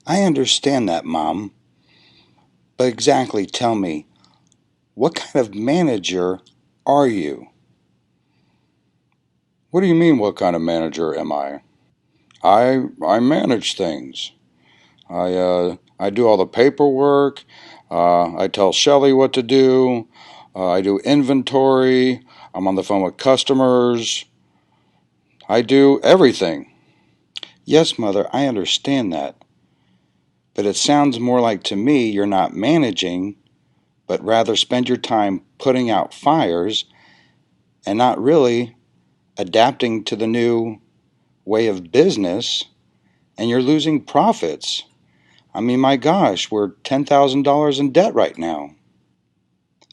I understand that, Mom, but exactly tell me, what kind of manager are you? What do you mean, what kind of manager am I? I manage things. I do all the paperwork. I tell Shelly what to do. I do inventory. I'm on the phone with customers. I do everything. Yes, Mother, I understand that. But it sounds more like to me you're not managing, but rather spend your time putting out fires and not really adapting to the new way of business, and you're losing profits. I mean, my gosh, we're $10,000 in debt right now.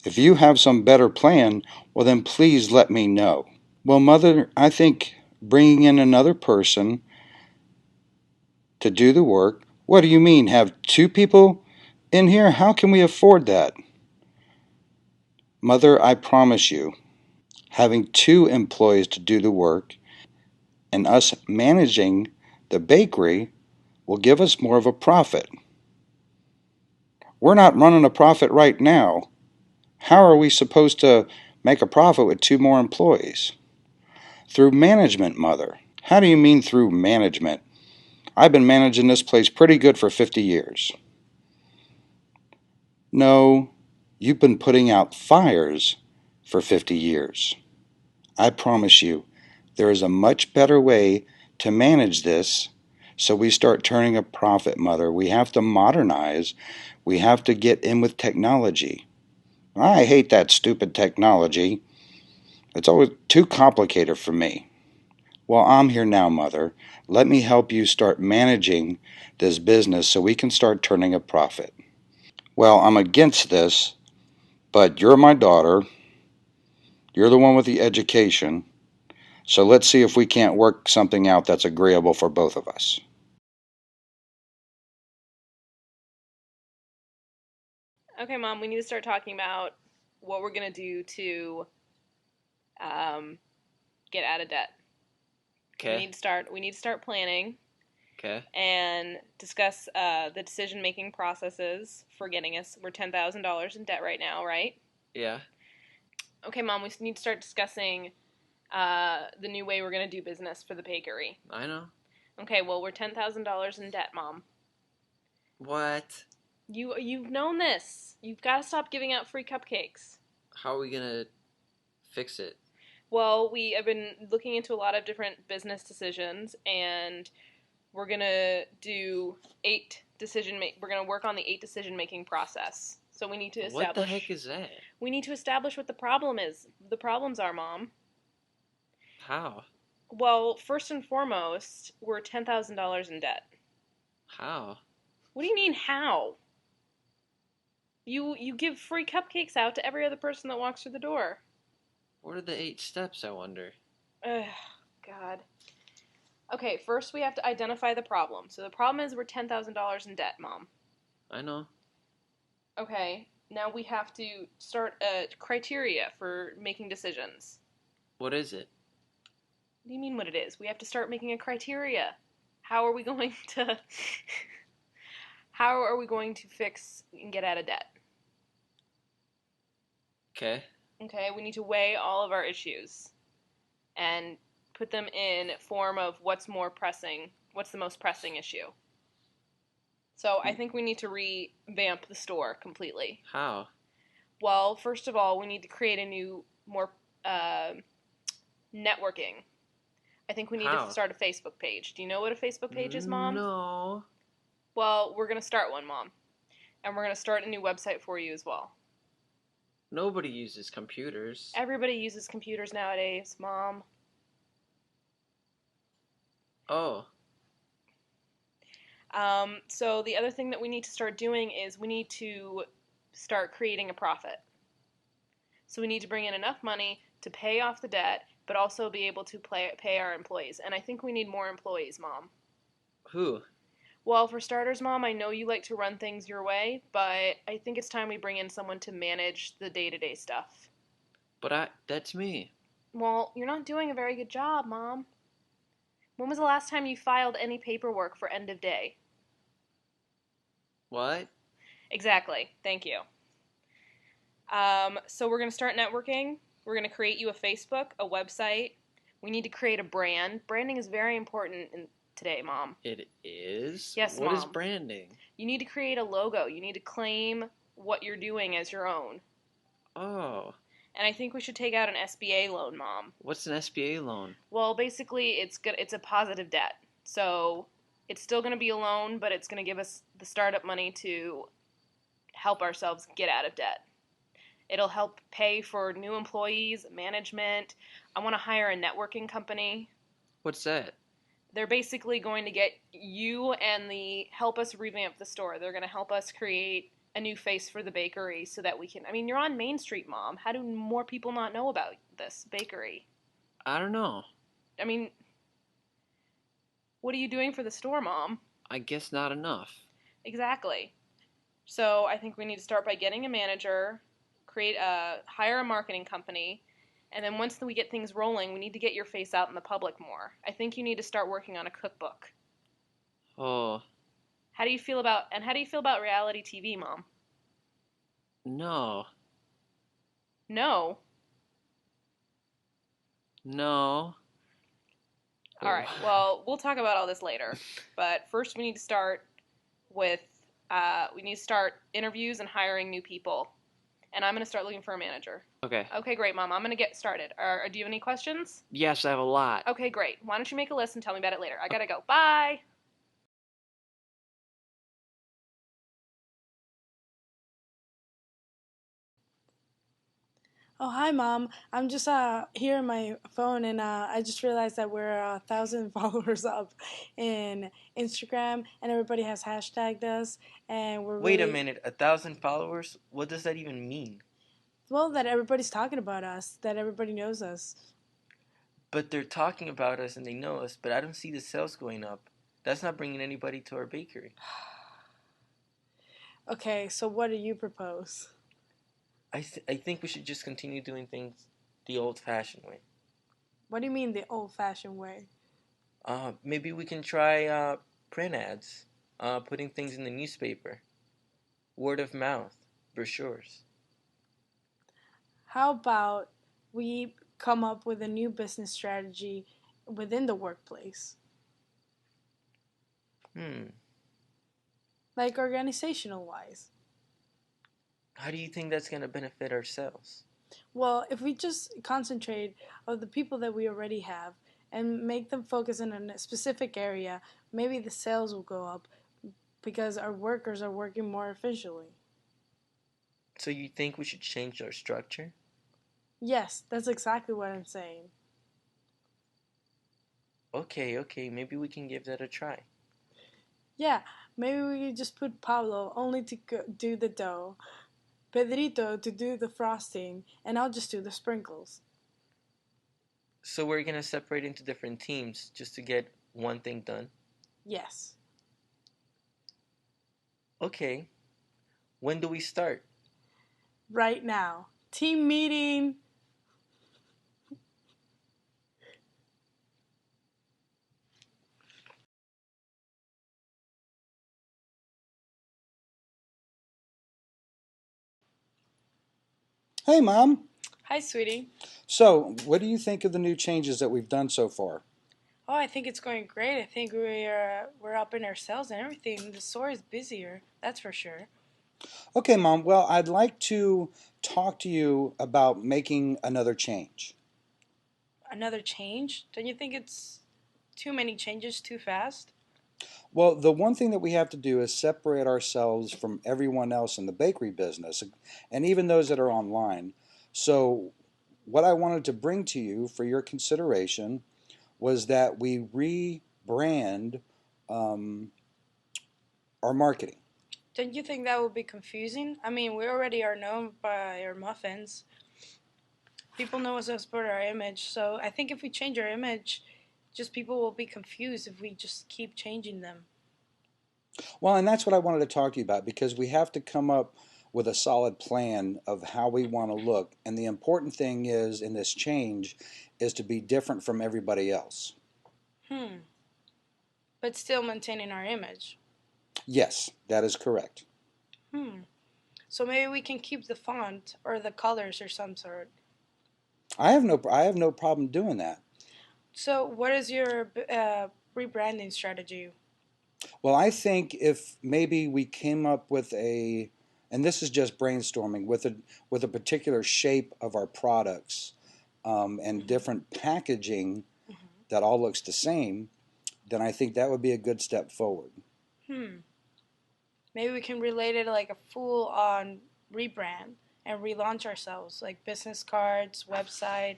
If you have some better plan, well, then please let me know. Well, Mother, I think bringing in another person to do the work. What do you mean, have two people in here? How can we afford that? Mother, I promise you, having two employees to do the work and us managing the bakery will give us more of a profit. We're not running a profit right now. How are we supposed to make a profit with two more employees? Through management, Mother. How do you mean through management? I've been managing this place pretty good for 50 years. No, you've been putting out fires for 50 years. I promise you, there is a much better way to manage this so we start turning a profit, Mother. We have to modernize. We have to get in with technology. I hate that stupid technology. It's always too complicated for me. Well, I'm here now, Mother. Let me help you start managing this business so we can start turning a profit. Well, I'm against this, but you're my daughter. You're the one with the education. So let's see if we can't work something out that's agreeable for both of us. Okay, Mom, we need to start talking about what we're gonna do to um, get out of debt. We Okay. need to start. We need to start planning Okay. and discuss the decision-making processes for getting us. We're $10,000 in debt right now, right? Yeah. Okay, Mom, we need to start discussing the new way we're gonna do business for the bakery. I know. Okay, well, we're $10,000 in debt, Mom. What? You've known this. You've got to stop giving out free cupcakes. How are we gonna fix it? Well, we have been looking into a lot of different business decisions, and we're gonna do We're gonna work on the 8 decision making process. So What the heck is that? we need to establish what the problem is. The problems are, Mom. How? Well, first and foremost, we're $10,000 in debt. How? What do you mean how? You give free cupcakes out to every other person that walks through the door. What are the 8 steps, I wonder? Ugh, God. Okay, first we have to identify the problem. So the problem is we're $10,000 in debt, Mom. I know. Okay, now we have to start a criteria for making decisions. What is it? What do you mean what it is? We have to start making a criteria. How are we going to how are we going to fix and get out of debt? Okay. Okay, we need to weigh all of our issues and put them in form of what's the most pressing issue. So I think we need to revamp the store completely. How? Well, first of all, we need to create a new, more uh, networking. I think we need to How? start a Facebook page. Do you know what a Facebook page is, Mom? No. Well, we're going to start one, Mom. And we're going to start a new website for you as well. Nobody uses computers. Everybody uses computers nowadays, Mom. Oh. So the other thing that we need to start doing is we need to start creating a profit. So we need to bring in enough money to pay off the debt, but also be able to pay our employees. And I think we need more employees, Mom. Who? Well, for starters, Mom, I know you like to run things your way, but I think it's time we bring in someone to manage the day-to-day stuff. That's me. Well, you're not doing a very good job, Mom. When was the last time you filed any paperwork for end of day? What? Exactly. Thank you. So we're going to start networking. We're going to create you a Facebook, a website. We need to create a brand. Branding is very important today, Mom. It is? Yes, What is Mom. branding? You need to create a logo. You need to claim what you're doing as your own. Oh. And I think we should take out an SBA loan, Mom. What's an SBA loan? Well, basically, it's a positive debt. So it's still going to be a loan, but it's going to give us the startup money to help ourselves get out of debt. It'll help pay for new employees, management. I want to hire a networking company. What's that? They're basically going to get you and help us revamp the store. They're going to help us create a new face for the bakery so that we can. I mean, you're on Main Street, Mom. How do more people not know about this bakery? I don't know. I mean, what are you doing for the store, Mom? I guess not enough. Exactly. So I think we need to start by getting a manager, hire a marketing company, and then once we get things rolling, we need to get your face out in the public more. I think you need to start working on a cookbook. Oh. How do you feel about reality TV, Mom? No. No. No. All right. Well, we'll talk about all this later. But first, we need to start with interviews and hiring new people. And I'm going to start looking for a manager. Okay. Okay, great, Mom. I'm going to get started. Do you have any questions? Yes, I have a lot. Okay, great. Why don't you make a list and tell me about it later? I got to go. Bye. Oh, hi, Mom. I'm just here on my phone, and I just realized that we're 1,000 followers up in Instagram, and everybody has hashtagged us, and we're Wait a really minute, 1,000 followers? What does that even mean? well that everybody's talking about us, that everybody knows us. But they're talking about us and they know us, but I don't see the sales going up. That's not bringing anybody to our bakery. Okay, so what do you propose? I think we should just continue doing things the old-fashioned way. What do you mean the old-fashioned way? Maybe we can try print ads, putting things in the newspaper, word of mouth, brochures. How about we come up with a new business strategy within the workplace, like organizational wise? How do you think that's going to benefit ourselves? Well, if we just concentrate on the people that we already have and make them focus in a specific area, maybe the sales will go up because our workers are working more efficiently. So you think we should change our structure? Yes, that's exactly what I'm saying. Okay, maybe we can give that a try. Yeah, maybe we could just put Pablo only to do the dough, Pedrito to do the frosting, and I'll just do the sprinkles. So we're going to separate into different teams just to get one thing done? Yes. Okay. When do we start? Right now. Team meeting. Hey, Mom. Hi, sweetie. So, what do you think of the new changes that we've done so far? Oh, I think it's going great. I think we're up in our sales and everything. The store is busier, that's for sure. Okay, Mom. Well, I'd like to talk to you about making another change. Another change? Don't you think it's too many changes too fast? Well, the one thing that we have to do is separate ourselves from everyone else in the bakery business, and even those that are online. So, what I wanted to bring to you for your consideration was that we rebrand our marketing. Don't you think that would be confusing? I mean, we already are known by our muffins. People know us for our image, so I think if we change our image, just people will be confused if we just keep changing them. Well, and that's what I wanted to talk to you about because we have to come up with a solid plan of how we want to look. And the important thing is in this change is to be different from everybody else. But still maintaining our image. Yes, that is correct. So maybe we can keep the font or the colors or some sort. I have no problem doing that. So what is your rebranding strategy? Well, I think if maybe we came up with and this is just brainstorming, with a particular shape of our products, and different packaging that all looks the same, then I think that would be a good step forward. Hmm. Maybe we can relate it like a full on rebrand and relaunch ourselves, like business cards, website,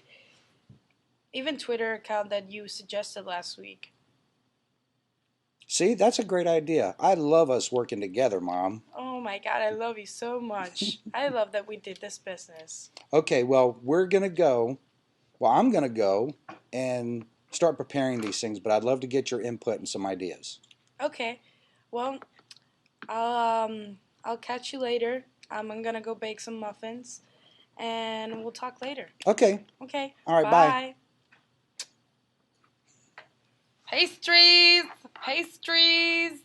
even Twitter account that you suggested last week. See, that's a great idea. I love us working together, Mom. Oh my God, I love you so much. I love that we did this business. Okay, well, we're going to go. Well, I'm going to go and start preparing these things, but I'd love to get your input and some ideas. Okay, well, I'll catch you later. I'm gonna go bake some muffins, and we'll talk later. Okay. Okay. All right, bye. Pastries, pastries.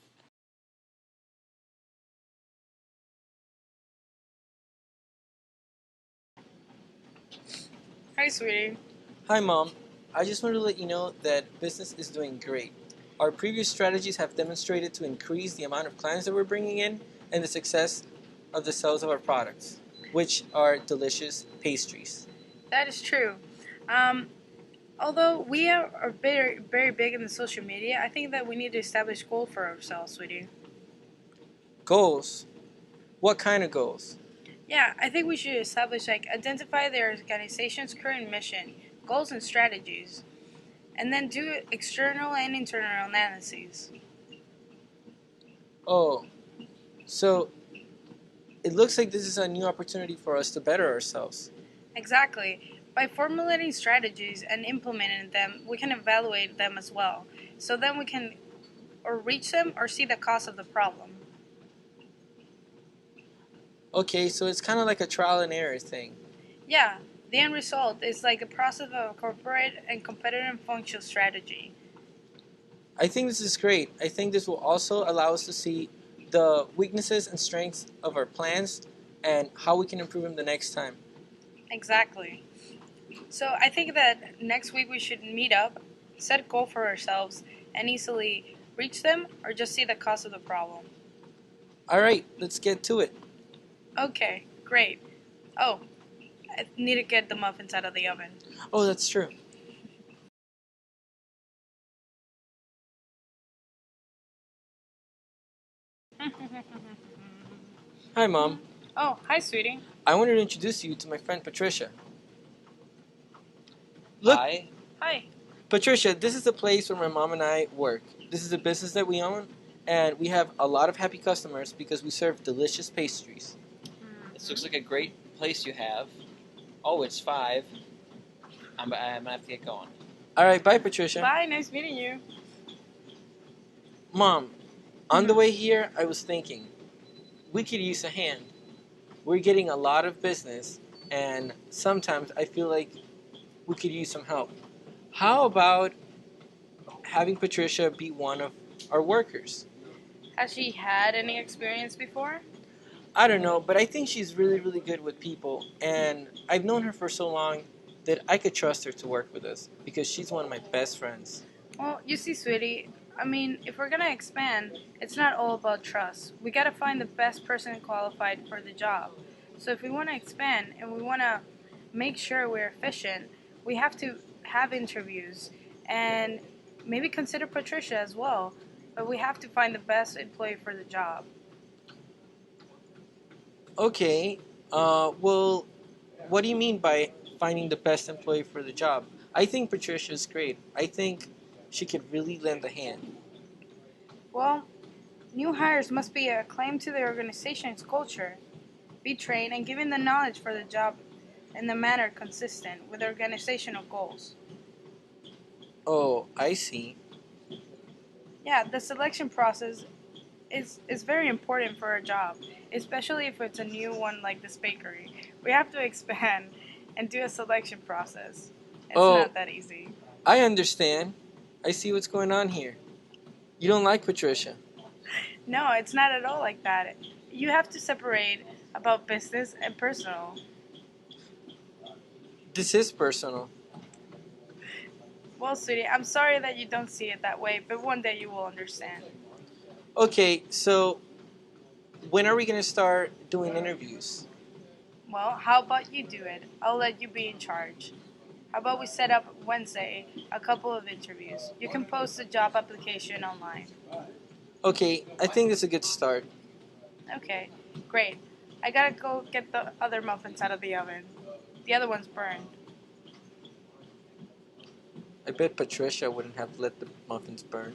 Hi, sweetie. Hi, Mom. I just wanted to let you know that business is doing great. Our previous strategies have demonstrated to increase the amount of clients that we're bringing in and the success of the sales of our products, which are delicious pastries. That is true. Um, Although we are very, very big in the social media, I think that we need to establish goals for ourselves, sweetie. Goals? What kind of goals? Yeah, I think we should establish, like, identify their organization's current mission, goals, and strategies, and then do external and internal analyses. Oh, so it looks like this is a new opportunity for us to better ourselves. Exactly. By formulating strategies and implementing them, we can evaluate them as well. So then we can or reach them or see the cause of the problem. Okay, so it's kind of like a trial and error thing. Yeah, the end result is like the process of a corporate and competitive functional strategy. I think this is great. I think this will also allow us to see the weaknesses and strengths of our plans and how we can improve them the next time. Exactly. So I think that next week we should meet up, set a goal for ourselves, and easily reach them or just see the cause of the problem. All right, let's get to it. Okay, great. Oh, I need to get the muffins out of the oven. Oh, that's true. Hi, Mom. Oh, hi, sweetie. I wanted to introduce you to my friend Patricia. Look, Hi. Hi. Patricia, this is the place where my mom and I work. This is a business that we own, and we have a lot of happy customers because we serve delicious pastries. This looks like a great place you have. Oh, it's 5. I'm gonna have to get going. All right, bye, Patricia. Bye, nice meeting you. Mom, on the way here, I was thinking, we could use a hand. We're getting a lot of business, and sometimes I feel like we could use some help. How about having Patricia be one of our workers? Has she had any experience before? I don't know, but I think she's really, really good with people, and I've known her for so long that I could trust her to work with us because she's one of my best friends. Well, you see, sweetie, I mean, if we're gonna expand, it's not all about trust. We gotta find the best person qualified for the job. So if we wanna expand and we wanna make sure we're efficient, we have to have interviews and maybe consider Patricia as well. But we have to find the best employee for the job. Okay, well, what do you mean by finding the best employee for the job? I think Patricia's great. I think she could really lend a hand. Well, new hires must be acclaimed to the organization's culture, be trained, and given the knowledge for the job in the manner consistent with organizational goals. Oh, I see. Yeah, the selection process is very important for a job, especially if it's a new one like this bakery. We have to expand and do a selection process. It's Oh, not that easy. I understand. I see what's going on here. You don't like Patricia. No, it's not at all like that. You have to separate about business and personal. This is personal. Well, sweetie, I'm sorry that you don't see it that way, but one day you will understand. Okay, so when are we gonna start doing interviews? Well, how about you do it? I'll let you be in charge. How about we set up Wednesday a couple of interviews? You can post a job application online. Okay, I think it's a good start. Okay, great. I gotta go get the other muffins out of the oven. The other one's burned. I bet Patricia wouldn't have let the muffins burn.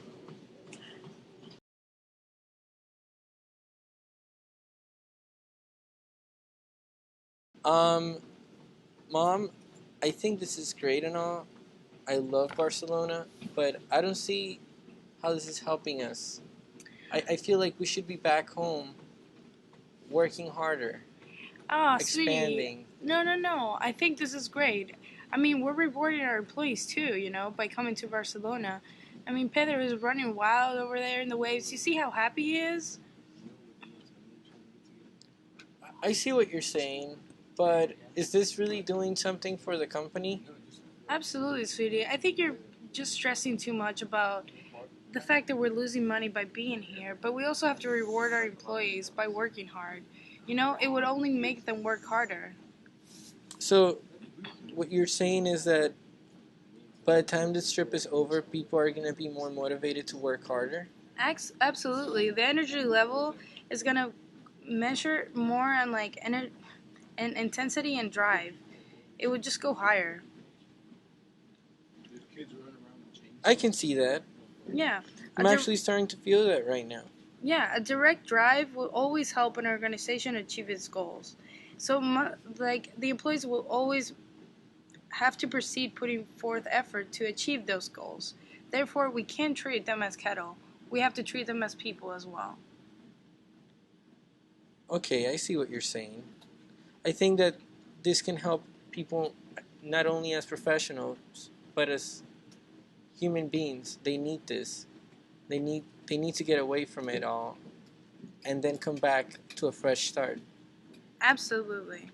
Um, Mom, I think this is great and all. I love Barcelona, but I don't see how this is helping us. I feel like we should be back home working harder, Ah, sweetie. expanding. No, no, no. I think this is great. I mean, we're rewarding our employees too, by coming to Barcelona. I mean, Pedro is running wild over there in the waves. You see how happy he is? I see what you're saying, but is this really doing something for the company? Absolutely, sweetie. I think you're just stressing too much about the fact that we're losing money by being here, but we also have to reward our employees by working hard. It would only make them work harder. So, what you're saying is that by the time this trip is over, people are going to be more motivated to work harder? Absolutely. The energy level is going to measure more on and intensity and drive. It would just go higher. I can see that. Yeah. I'm actually starting to feel that right now. Yeah, a direct drive will always help an organization achieve its goals. So, the employees will always have to proceed putting forth effort to achieve those goals. Therefore, we can't treat them as cattle. We have to treat them as people as well. Okay, I see what you're saying. I think that this can help people not only as professionals, but as human beings. They need this. They need to get away from it all and then come back to a fresh start. Absolutely.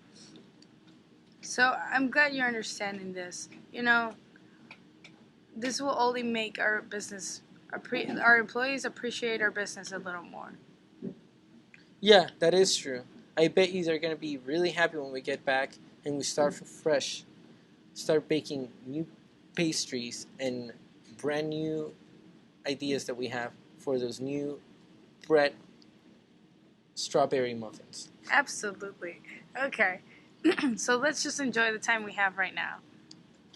So, I'm glad you're understanding this. This will only make our employees appreciate our business a little more. Yeah, that is true. I bet you they're going to be really happy when we get back and we start from fresh. Start baking new pastries and brand new ideas that we have for those new bread strawberry muffins. Absolutely. Okay. So let's just enjoy the time we have right now.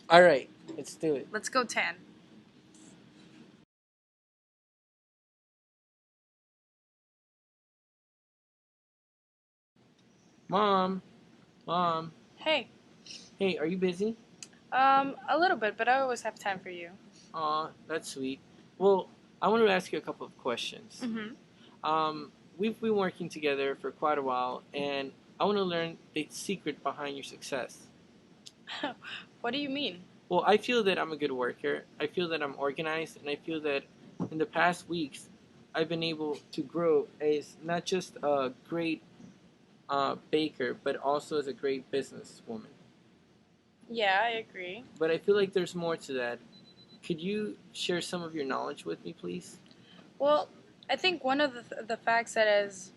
All right, let's do it. Let's go 10. Mom, Mom, Hey, hey, are you busy? a little bit, but I always have time for you. Aw, that's sweet. Well, I want to ask you a couple of questions. Mm-hmm. We've been working together for quite a while, and I want to learn the secret behind your success. What do you mean? Well, I feel that I'm a good worker. I feel that I'm organized, and I feel that in the past weeks, I've been able to grow as not just a great baker, but also as a great businesswoman. Yeah, I agree. But I feel like there's more to that. Could you share some of your knowledge with me, please? Well, I think one of the facts that is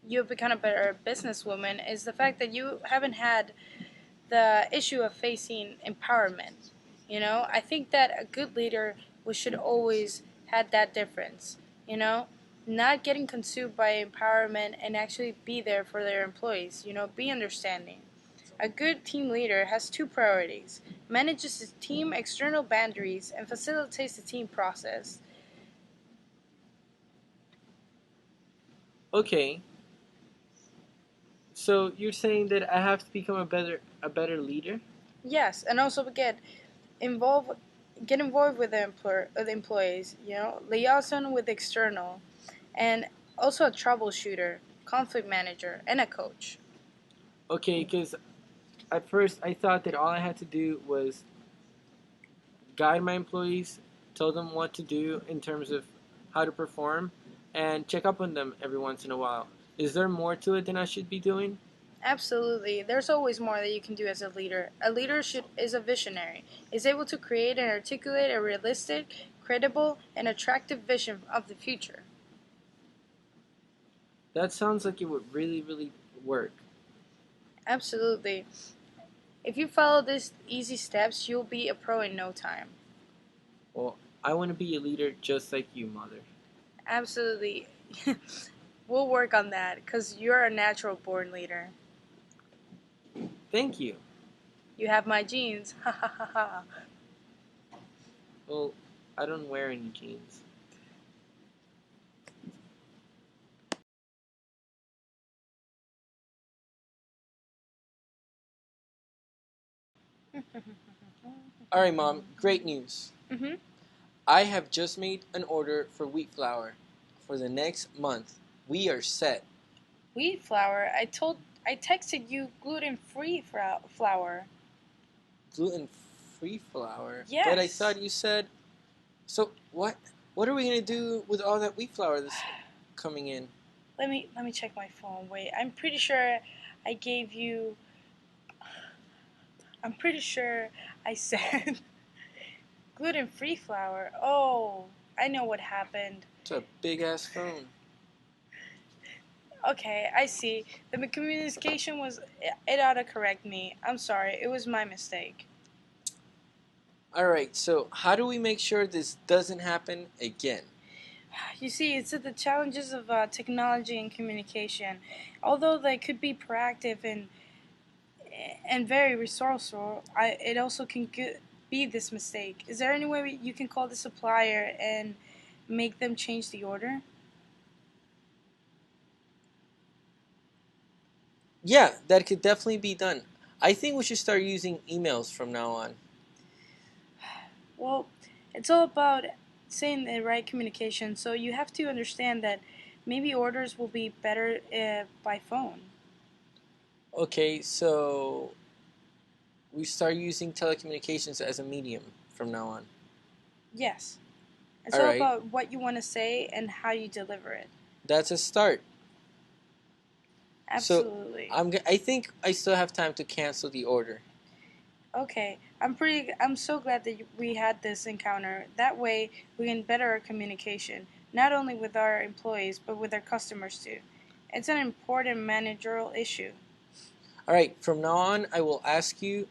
you've become a better businesswoman is the fact that you haven't had the issue of facing empowerment. I think that a good leader should always had that difference. You know, not getting consumed by empowerment and actually be there for their employees. Be understanding. A good team leader has two priorities: manages his team external boundaries and facilitates the team process. Okay. So you're saying that I have to become a better leader? Yes, and also involve get involved with the employees. Liaison with external, and also a troubleshooter, conflict manager, and a coach. Okay, because at first I thought that all I had to do was guide my employees, tell them what to do in terms of how to perform, and check up on them every once in a while. Is there more to it than I should be doing? Absolutely. There's always more that you can do as a leader. A leader is a visionary, is able to create and articulate a realistic, credible, and attractive vision of the future. That sounds like it would really, really work. Absolutely. If you follow these easy steps, you'll be a pro in no time. Well, I want to be a leader just like you, Mother. Absolutely. We'll work on that because you're a natural born leader. Thank you. You have my genes. Ha ha ha ha. Well, I don't wear any jeans. All right, Mom. Great news. Mhm. I have just made an order for wheat flour for the next month. We are set. Wheat flour. I texted you gluten-free flour. Gluten-free flour. Yes. But I thought you said. So what? What are we gonna do with all that wheat flour that's coming in? Let me check my phone. Wait, I'm pretty sure I gave you. I'm pretty sure I said gluten-free flour. Oh, I know what happened. It's a big ass phone. Okay, I see. The communication was. It ought to correct me. I'm sorry. It was my mistake. All right. So how do we make sure this doesn't happen again? You see, it's the challenges of technology and communication. Although they could be proactive and very resourceful, it also can be this mistake. Is there any way you can call the supplier and make them change the order? Yeah, that could definitely be done. I think we should start using emails from now on. Well, it's all about saying the right communication. So you have to understand that maybe orders will be better by phone. Okay, so we start using telecommunications as a medium from now on. Yes. It's All all right. about what you want to say and how you deliver it. That's a start. Absolutely. So I think I still have time to cancel the order. Okay, I'm so glad that we had this encounter. That way, we can better our communication, not only with our employees, but with our customers too. It's an important managerial issue. All right, from now on, I will ask you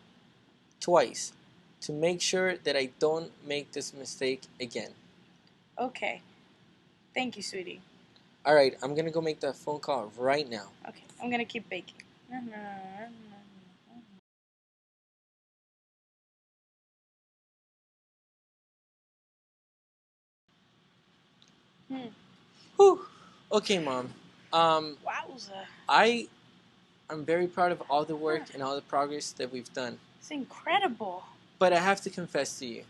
twice to make sure that I don't make this mistake again. Okay, thank you, sweetie. All right, I'm going to go make that phone call right now. Okay, I'm gonna keep baking. Whew. Okay, Mom. Wowza. I'm very proud of all the work and all the progress that we've done. It's incredible. But I have to confess to you,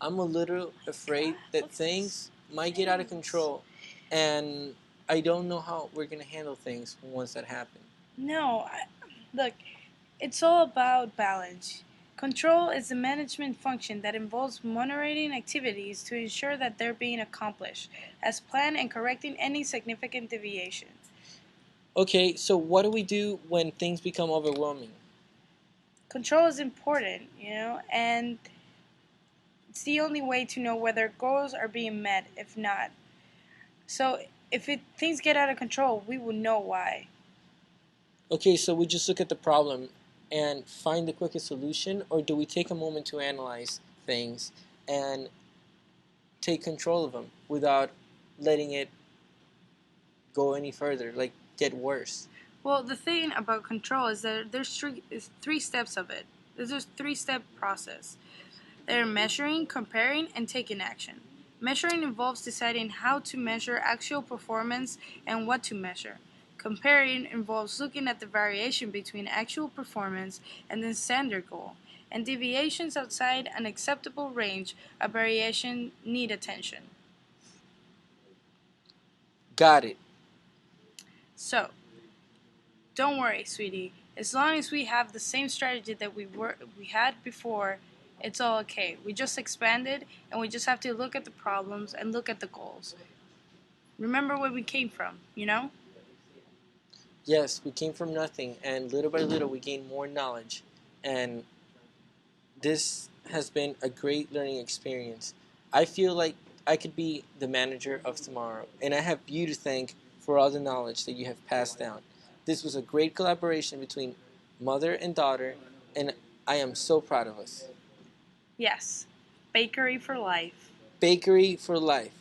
I'm a little afraid that What's things might get out of control, and I don't know how we're gonna handle things once that happens. No, look, it's all about balance. Control is a management function that involves monitoring activities to ensure that they're being accomplished as planned and correcting any significant deviation. Okay, so what do we do when things become overwhelming? Control is important, and it's the only way to know whether goals are being met, if not. So, if things get out of control, we will know why. Okay, so we just look at the problem and find the quickest solution, or do we take a moment to analyze things and take control of them without letting it go any further, like get worse? Well, the thing about control is that there's three steps of it. There's a three-step process. They're measuring, comparing, and taking action. Measuring involves deciding how to measure actual performance and what to measure. Comparing involves looking at the variation between actual performance and the standard goal, and deviations outside an acceptable range of variation need attention. Got it. So, don't worry, sweetie. As long as we have the same strategy that we had before, it's all okay. We just expanded, and we just have to look at the problems and look at the goals. Remember where we came from, you know? Yes, we came from nothing, and little by little we gained more knowledge. And this has been a great learning experience. I feel like I could be the manager of tomorrow, and I have you to thank for all the knowledge that you have passed down. This was a great collaboration between mother and daughter, and I am so proud of us. Yes. Bakery for life. Bakery for life.